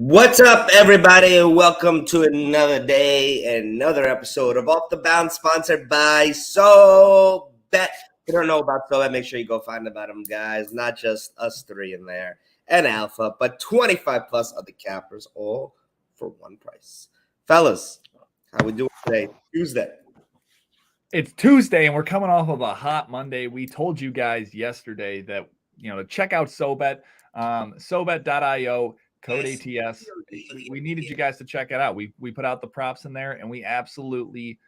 What's up, everybody, and welcome to another day, another episode of Off the Bounce, sponsored by SoBet. If you don't know about SoBet, make sure you go find about them, guys. Not just us three in there and Alpha, but 25 plus other cappers, all for one price. Fellas, how we doing today? Tuesday. It's Tuesday, and we're coming off of a hot Monday. We told you guys yesterday that, to check out SoBet, SoBet.io, code ATS. We needed you guys to check it out. We put out the props in there, and we absolutely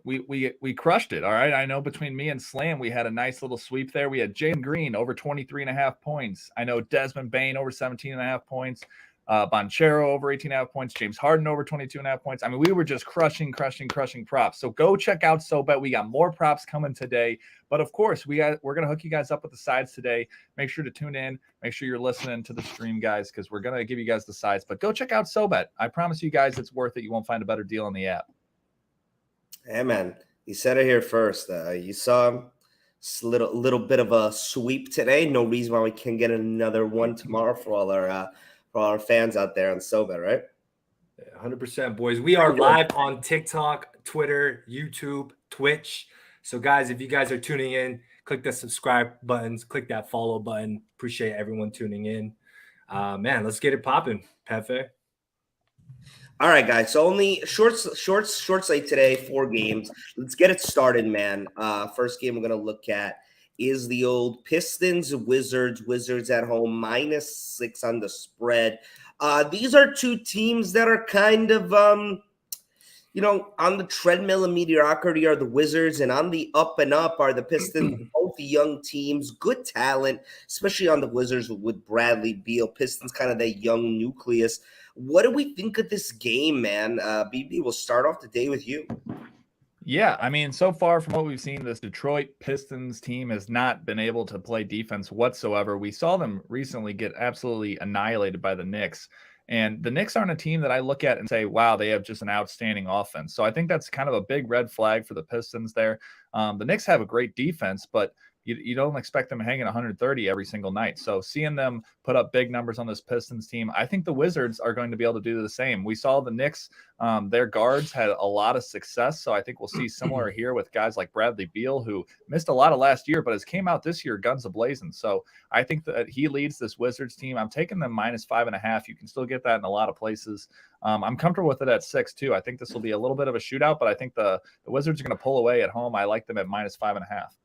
we crushed it. All right. I know between me and Slam, we had a nice little sweep there. We had Jalen Green over 23.5 points. I know Desmond Bain over 17.5 points. Banchero over 18.5 points. James Harden over 22.5 points. I mean, we were just crushing props. So go check out SoBet. We got more props coming today. But of course, we're going to hook you guys up with the sides today. Make sure to tune in. Make sure you're listening to the stream, guys, because we're going to give you guys the sides. But go check out SoBet. I promise you guys it's worth it. You won't find a better deal on the app. Hey, man, you said it here first. You saw him. Little bit of a sweep today. No reason why we can't get another one tomorrow for all our fans out there on SoBet, right? 100%, boys. We are live on TikTok, Twitter, YouTube, Twitch. So, guys, if you guys are tuning in, click the subscribe buttons, click that follow button. Appreciate everyone tuning in. Man, let's get it popping, Pefe. All right, guys. So only short slate today, 4 games. Let's get it started, man. First game we're gonna look at is the old Pistons Wizards. Wizards at home, -6 on the spread. These are two teams that are kind of on the treadmill of mediocrity are the Wizards, and on the up and up are the Pistons. Both young teams, good talent, especially on the Wizards with Bradley Beal. Pistons kind of that young nucleus. What do we think of this game, man? BB, we'll start off the day with you. Yeah, I mean, so far from what we've seen, this Detroit Pistons team has not been able to play defense whatsoever. We saw them recently get absolutely annihilated by the Knicks. And the Knicks aren't a team that I look at and say, wow, they have just an outstanding offense. So I think that's kind of a big red flag for the Pistons there. The Knicks have a great defense, but you don't expect them hanging 130 every single night. So seeing them put up big numbers on this Pistons team, I think the Wizards are going to be able to do the same. We saw the Knicks, their guards had a lot of success. So I think we'll see similar here with guys like Bradley Beal, who missed a lot of last year, but has came out this year guns a-blazing. So I think that he leads this Wizards team. I'm taking them -5.5. You can still get that in a lot of places. I'm comfortable with it at 6 too. I think this will be a little bit of a shootout, but I think the Wizards are going to pull away at home. I like them at -5.5.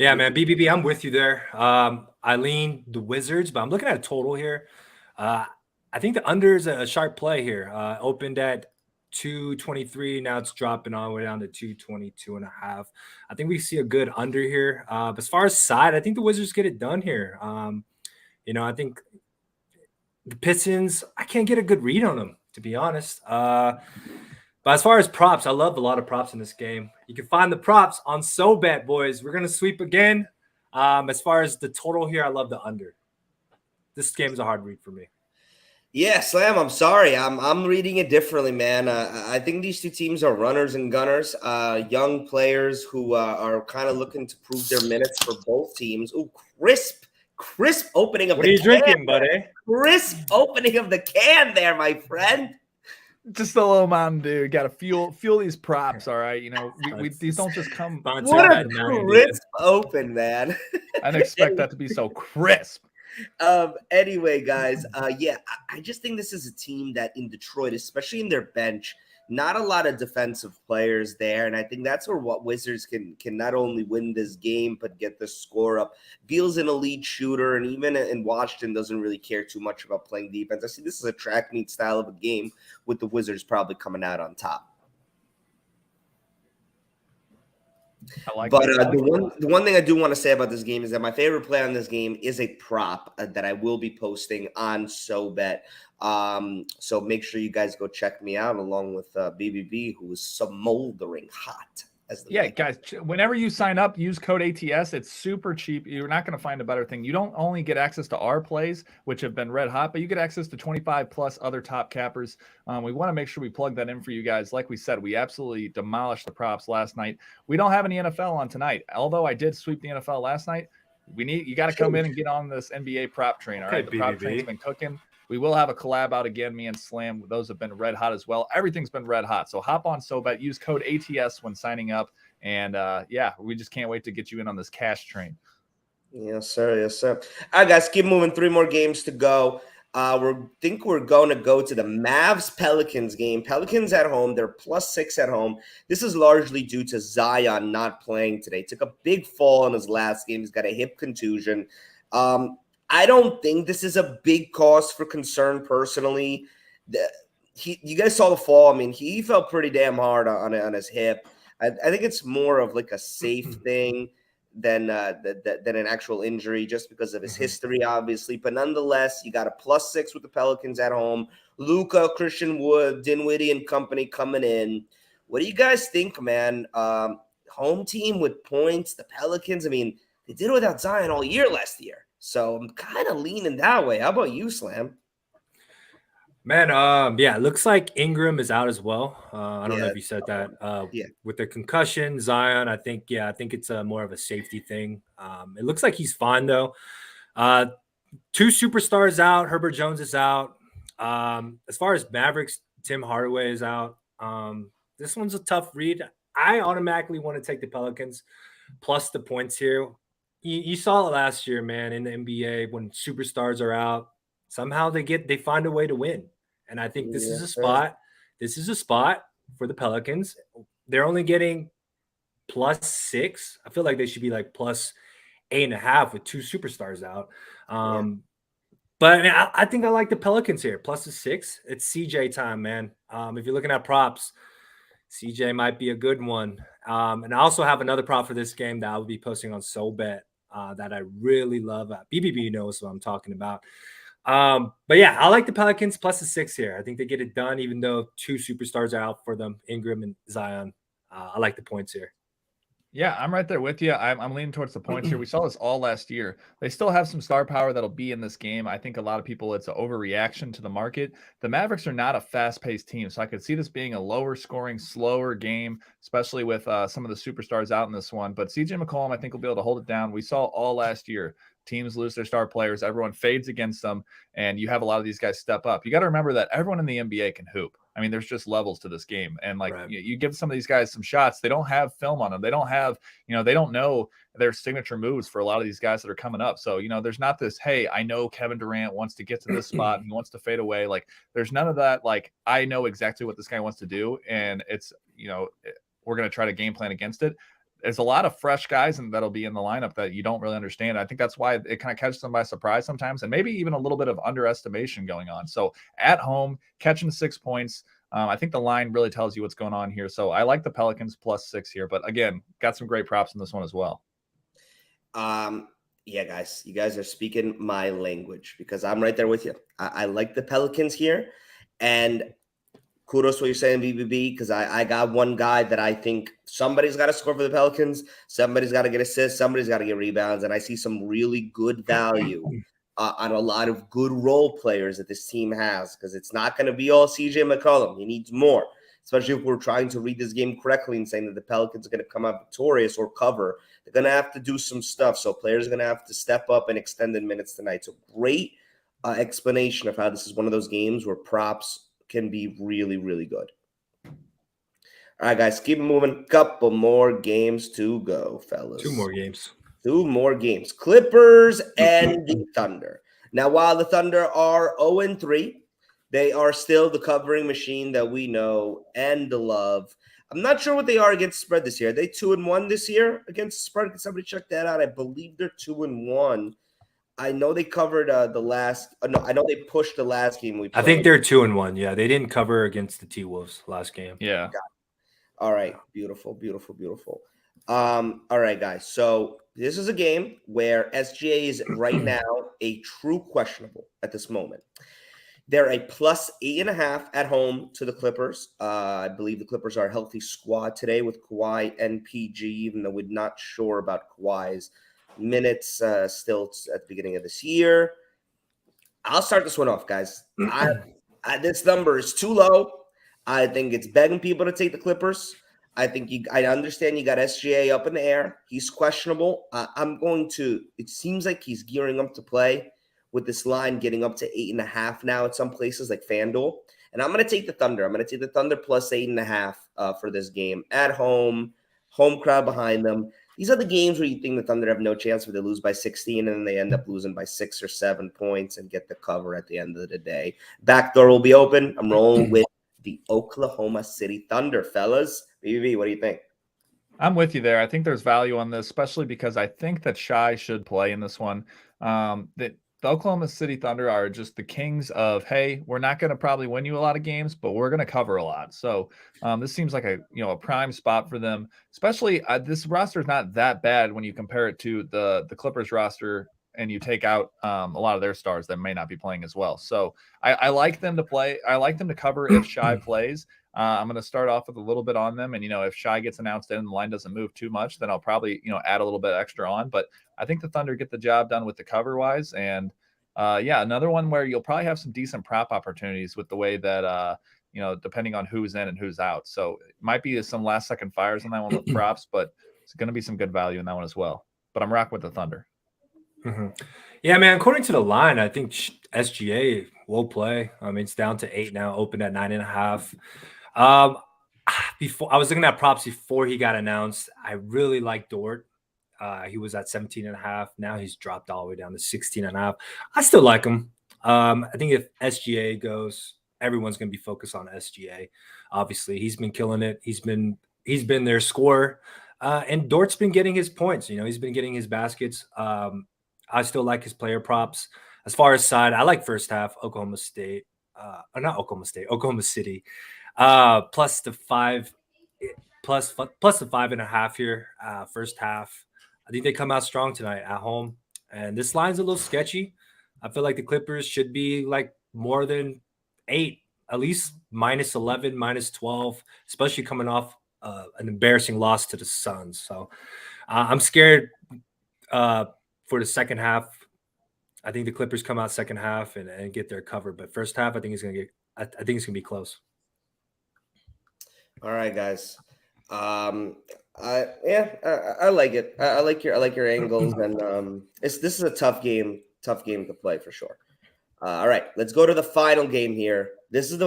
Yeah, man, BBB, I'm with you there. I lean the Wizards, but I'm looking at a total here. I think the under is a sharp play here. Opened at 223, now it's dropping all the way down to 222.5. I think we see a good under here. But as far as side, I think the Wizards get it done here. I think the Pistons, I can't get a good read on them, to be honest. But as far as props, I love a lot of props in this game. You can find the props on SoBet, boys. We're going to sweep again. As far as the total here, I love the under. This game is a hard read for me. Yeah, Slam, I'm sorry. I'm reading it differently, man. I think these two teams are runners and gunners, young players who are kind of looking to prove their minutes for both teams. Ooh, crisp opening of the can. What are you drinking, buddy? Crisp opening of the can there, my friend. Just a little Mountain Dew. Got to fuel these props, all right? These don't just come. What a crisp open, man. I didn't expect that to be so crisp. Anyway, guys, I just think this is a team that in Detroit, especially in their bench, not a lot of defensive players there, and I think that's where what Wizards can not only win this game but get the score up. Beal's an elite shooter, and even in Washington doesn't really care too much about playing defense. I see this is a track meet style of a game with the Wizards probably coming out on top. The one thing I do want to say about this game is that my favorite play on this game is a prop that I will be posting on SoBet. So make sure you guys go check me out along with BBB, who is smoldering hot. Guys, whenever you sign up, use code ATS. It's super cheap. You're not going to find a better thing. You don't only get access to our plays, which have been red hot, but you get access to 25 plus other top cappers. We want to make sure we plug that in for you guys. Like we said, we absolutely demolished the props last night. We don't have any NFL on tonight. Although I did sweep the NFL last night, you got to come in and get on this NBA prop train. All right, the prop train's been cooking. We will have a collab out again, me and Slam. Those have been red hot as well. Everything's been red hot. So hop on SoBet, use code ATS when signing up. And yeah, we just can't wait to get you in on this cash train. Yes, sir. Yes, sir. All right, guys, keep moving. 3 more games to go. We're going to go to the Mavs Pelicans game. Pelicans at home. They're +6 at home. This is largely due to Zion not playing today. Took a big fall in his last game. He's got a hip contusion. I don't think this is a big cause for concern personally. You guys saw the fall. I mean, he fell pretty damn hard on his hip. I think it's more of like a safe thing than an actual injury, just because of his history, obviously. But nonetheless, you got a +6 with the Pelicans at home. Luka, Christian Wood, Dinwiddie, and company coming in. What do you guys think, man? Home team with points, the Pelicans. I mean, they did it without Zion all year last year, so I'm kind of leaning that way. How about you, Slam? Man, yeah, it looks like Ingram is out as well. I don't know if you said that. With the concussion, Zion, I think it's more of a safety thing. It looks like he's fine though. 2 superstars out. Herbert Jones is out. As far as Mavericks, Tim Hardaway is out. This one's a tough read. I automatically want to take the Pelicans plus the points here. You saw it last year, man, in the NBA when superstars are out. Somehow they find a way to win. And I think this is a spot. This is a spot for the Pelicans. They're only getting +6. I feel like they should be like +8.5 with 2 superstars out. But I think I like the Pelicans here. +6. It's CJ time, man. If you're looking at props, CJ might be a good one. And I also have another prop for this game that I will be posting on SoBet that I really love. BBB knows what I'm talking about. But yeah, I like the Pelicans +6 here. I think they get it done, even though 2 superstars are out for them, Ingram and Zion. I like the points here. Yeah, I'm right there with you. I'm leaning towards the points here. We saw this all last year. They still have some star power that'll be in this game. I think a lot of people, it's an overreaction to the market. The Mavericks are not a fast-paced team, so I could see this being a lower scoring, slower game, especially with some of the superstars out in this one. But CJ McCollum, I think, will be able to hold it down. We saw all last year. Teams lose their star players. Everyone fades against them, and you have a lot of these guys step up. You got to remember that everyone in the NBA can hoop. I mean, there's just levels to this game. And like you give some of these guys some shots, they don't have film on them. They don't have, they don't know their signature moves for a lot of these guys that are coming up. So, there's not this, hey, I know Kevin Durant wants to get to this spot and he wants to fade away. Like there's none of that. Like I know exactly what this guy wants to do. And it's, we're going to try to game plan against it. There's a lot of fresh guys and that'll be in the lineup that you don't really understand. I think that's why it kind of catches them by surprise sometimes, and maybe even a little bit of underestimation going on. So at home, catching 6 points, I think the line really tells you what's going on here. So I like the Pelicans +6 here, but again, got some great props in this one as well. Yeah, guys, you guys are speaking my language because I'm right there with you. I like the Pelicans here, and kudos to what you're saying, BBB, because I got one guy that I think somebody's got to score for the Pelicans. Somebody's got to get assists. Somebody's got to get rebounds. And I see some really good value on a lot of good role players that this team has, because it's not going to be all CJ McCollum. He needs more, especially if we're trying to read this game correctly and saying that the Pelicans are going to come out victorious or cover. They're going to have to do some stuff. So players are going to have to step up in extended minutes tonight. So great explanation of how this is one of those games where props can be really, really good. All right, guys, keep moving. Couple more games to go, fellas. 2 more games. 2 more games. Clippers and the Thunder. Now, while the Thunder are 0-3, they are still the covering machine that we know and love. I'm not sure what they are against spread this year. Are they 2-1 this year against spread? Can somebody check that out? I believe they're 2-1. I know they covered the last. No, I know they pushed the last game we played. I think they're 2-1. Yeah, they didn't cover against the T-Wolves last game. Yeah. All right. Beautiful, beautiful, beautiful. All right, guys. So this is a game where SGA is right now a true questionable at this moment. They're a +8.5 at home to the Clippers. I believe the Clippers are a healthy squad today with Kawhi and PG, even though we're not sure about Kawhi's minutes still at the beginning of this year. I'll start this one off, guys. This number is too low. I think it's begging people to take the Clippers. I understand you got SGA up in the air. He's questionable. It seems like he's gearing up to play. with this line getting up to 8.5 now at some places like FanDuel. And I'm going to take the Thunder. I'm going to take the Thunder plus 8.5 for this game at home crowd behind them. These are the games where you think the Thunder have no chance, where they lose by 16 and then they end up losing by 6 or 7 points and get the cover at the end of the day. Backdoor will be open. I'm rolling with the Oklahoma City Thunder, fellas. BBB, what do you think? I'm with you there. I think there's value on this, especially because I think that Shai should play in this one. That the Oklahoma City Thunder are just the kings of, hey, we're not going to probably win you a lot of games, but we're going to cover a lot. So this seems like a prime spot for them. Especially this roster is not that bad when you compare it to the Clippers roster, and you take out a lot of their stars that may not be playing as well. So I like them to play. I like them to cover if Shai plays. I'm going to start off with a little bit on them. And, if Shai gets announced in and the line doesn't move too much, then I'll probably, add a little bit extra on. But I think the Thunder get the job done with the cover wise. And another one where you'll probably have some decent prop opportunities with the way that, depending on who's in and who's out. So it might be some last second fires on that one with props, but it's going to be some good value in that one as well. But I'm rocking with the Thunder. Mm-hmm. Yeah, man. According to the line, I think SGA will play. I mean, it's down to 8 now, open at 9.5. Before I was looking at props before he got announced. I really like Dort. He was at 17.5. Now he's dropped all the way down to 16.5. I still like him. I think if SGA goes, everyone's going to be focused on SGA. Obviously, he's been killing it. He's been their scorer. And Dort's been getting his points. He's been getting his baskets. I still like his player props. As far as side, I like first half Oklahoma City. Plus the 5.5 here. First half. I think they come out strong tonight at home. And this line's a little sketchy. I feel like the Clippers should be like more than 8, at least minus 11, minus 12, especially coming off an embarrassing loss to the Suns. So I'm scared for the second half. I think the Clippers come out second half and get their cover. But first half, I think it's gonna be close. All right, guys. I like it. I like your angles, and this is a tough game to play for sure. All right, let's go to the final game here. This is the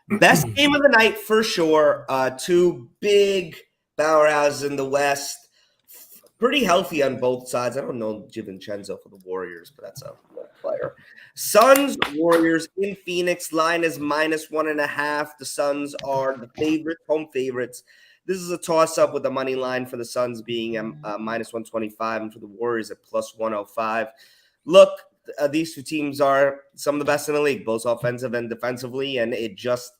best game of the night for sure. Two big powerhouses in the West. Pretty healthy on both sides. I don't know DiVincenzo for the Warriors, but that's a player. Suns, Warriors in Phoenix. Line is minus 1.5. The Suns are the home favorites. This is a toss-up with the money line for the Suns being minus 125 and for the Warriors at plus 105. Look, these two teams are some of the best in the league, both offensive and defensively, and it's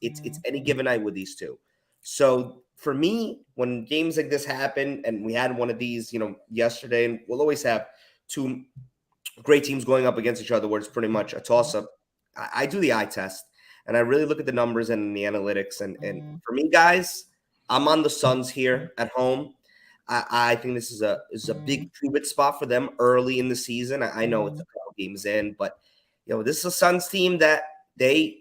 any given night with these two. So for me, when games like this happen, and we had one of these, yesterday, and we'll always have two great teams going up against each other where it's pretty much a toss-up, I do the eye test, and I really look at the numbers and the analytics. And for me, guys, I'm on the Suns here at home. I think this is a big prove-it spot for them early in the season. I know it's a couple games in, but this is a Suns team that they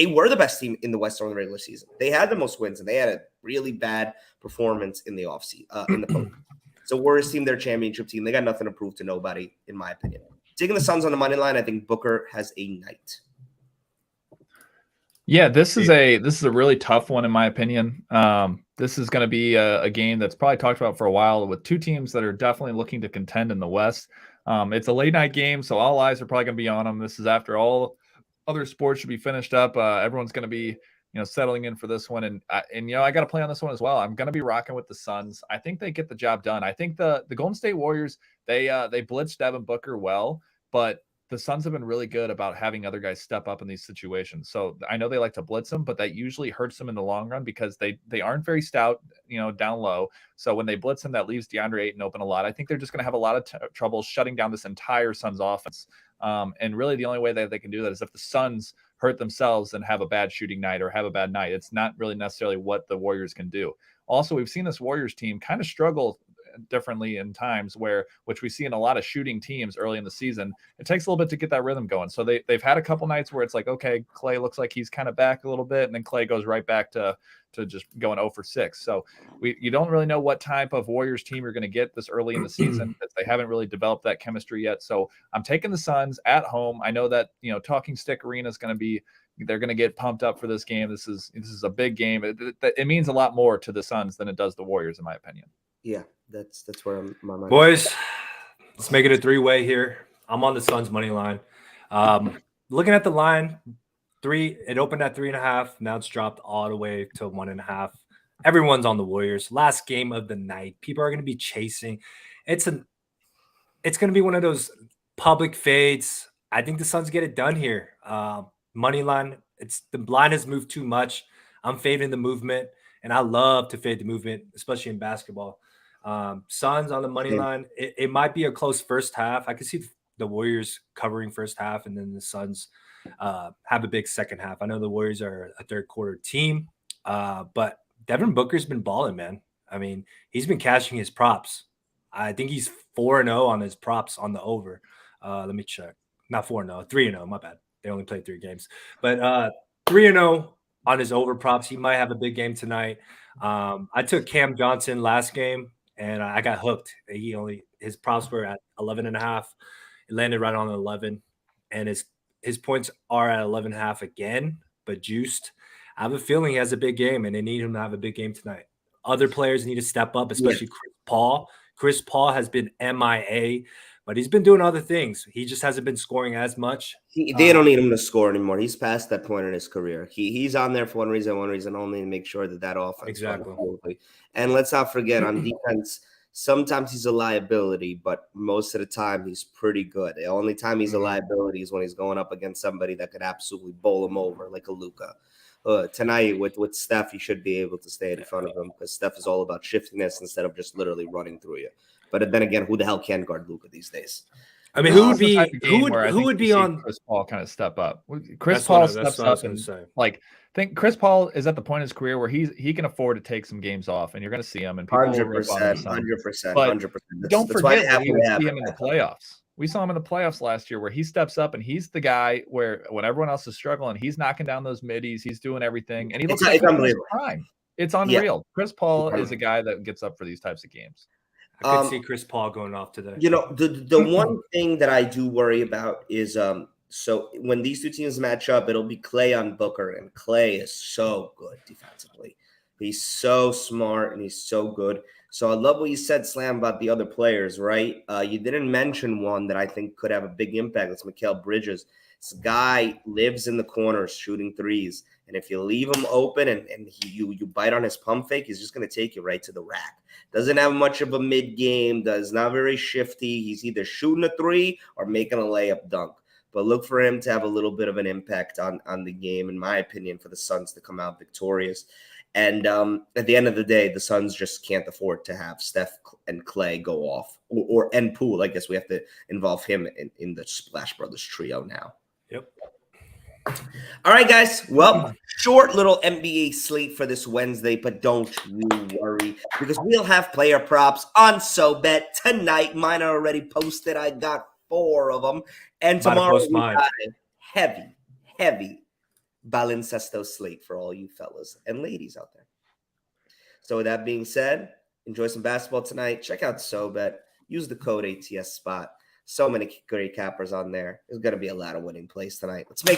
were the best team in the West during the regular season. They had the most wins, and they had a really bad performance in the offseason, in the post. So Warriors team, their championship team, they got nothing to prove to nobody, in my opinion. Taking the Suns on the money line, I think Booker has a night. Yeah, this is a really tough one in my opinion. This is going to be a game that's probably talked about for a while with two teams that are definitely looking to contend in the West. It's a late night game, so all eyes are probably going to be on them. This is after all other sports should be finished up. Everyone's going to be settling in for this one, and I got to play on this one as well. I'm going to be rocking with the Suns. I think they get the job done. I think the Golden State Warriors they blitzed Devin Booker well, but the Suns have been really good about having other guys step up in these situations. So I know they like to blitz them, but that usually hurts them in the long run because they aren't very stout, down low. So when they blitz them, that leaves DeAndre Ayton open a lot. I think they're just going to have a lot of trouble shutting down this entire Suns offense. And really the only way that they can do that is if the Suns hurt themselves and have a bad shooting night or have a bad night. It's not really necessarily what the Warriors can do. Also, we've seen this Warriors team kind of struggle differently in times which we see in a lot of shooting teams early in the season. It takes a little bit to get that rhythm going. So they've had a couple nights where it's like, okay, Klay looks like he's kind of back a little bit, and then Klay goes right back to just going 0 for 6. So you don't really know what type of Warriors team you're going to get this early in the season, because they haven't really developed that chemistry yet. So I'm taking the Suns at home. I know that, Talking Stick Arena is going to be, they're going to get pumped up for this game. This is a big game. It means a lot more to the Suns than it does the Warriors, in my opinion. Yeah, that's where my mind. Boys, let's make it a 3-way here. I'm on the Suns money line. Looking at the line, it opened at 3.5. Now it's dropped all the way to 1.5. Everyone's on the Warriors. Last game of the night. People are going to be chasing. It's going to be one of those public fades. I think the Suns get it done here. Money line. The line has moved too much. I'm fading the movement, and I love to fade the movement, especially in basketball. Suns on the money line. It might be a close first half. I can see the Warriors covering first half, and then the Suns have a big second half. I know the Warriors are a third quarter team, but Devin Booker's been balling, man. I mean, he's been cashing his props. I think he's 4-0 on his props on the over. Let me check. Not 4-0, 3-0. My bad. They only played 3 games, but 3-0 on his over props. He might have a big game tonight. I took Cam Johnson last game, and I got hooked. His props were at 11.5. It landed right on 11, and his points are at 11.5 again, but juiced. I have a feeling he has a big game, and they need him to have a big game tonight. Other players need to step up, especially Chris Paul. Chris Paul has been MIA, but he's been doing other things. He just hasn't been scoring as much. They don't need him to score anymore. He's past that point in his career. He's on there for one reason only, to make sure that offense. Exactly. And let's not forget, on defense, sometimes he's a liability, but most of the time he's pretty good. The only time he's a liability is when he's going up against somebody that could absolutely bowl him over, like a Luka. Tonight with Steph, you should be able to stay in front of him, because Steph is all about shiftiness instead of just literally running through you. But then again, who the hell can guard Luka these days? I mean, who would be on Chris Paul kind of step up? Chris Paul steps up and like, think Chris Paul is at the point in his career where he can afford to take some games off, and you're going to see him. And 100%. Don't forget we see him in the playoffs. We saw him in the playoffs last year where he steps up and he's the guy where when everyone else is struggling, he's knocking down those middies, he's doing everything, and he looks like unbelievable. It's unreal. Yeah. Chris Paul is a guy that gets up for these types of games. I could see Chris Paul going off today. The one thing that I do worry about is so when these two teams match up, it'll be Klay on Booker, and Klay is so good defensively. He's so smart and he's so good. So I love what you said, Slam, about the other players, right? You didn't mention one that I think could have a big impact. That's Mikal Bridges. This guy lives in the corners shooting threes. And if you leave him open and you bite on his pump fake, he's just going to take you right to the rack. Doesn't have much of a mid-game, does not very shifty. He's either shooting a three or making a layup dunk. But look for him to have a little bit of an impact on the game, in my opinion, for the Suns to come out victorious. And at the end of the day, the Suns just can't afford to have Steph and Klay go off. And Poole, I guess we have to involve him in the Splash Brothers trio now. Yep. All right, guys. Well, short little NBA slate for this Wednesday, but don't you worry, because we'll have player props on SoBet tonight. Mine are already posted. I got 4 of them. And tomorrow we got a heavy baloncesto slate for all you fellas and ladies out there. So with that being said, enjoy some basketball tonight. Check out SoBet. Use the code ATS Spot. So many great cappers on there. There's going to be a lot of winning plays tonight. Let's make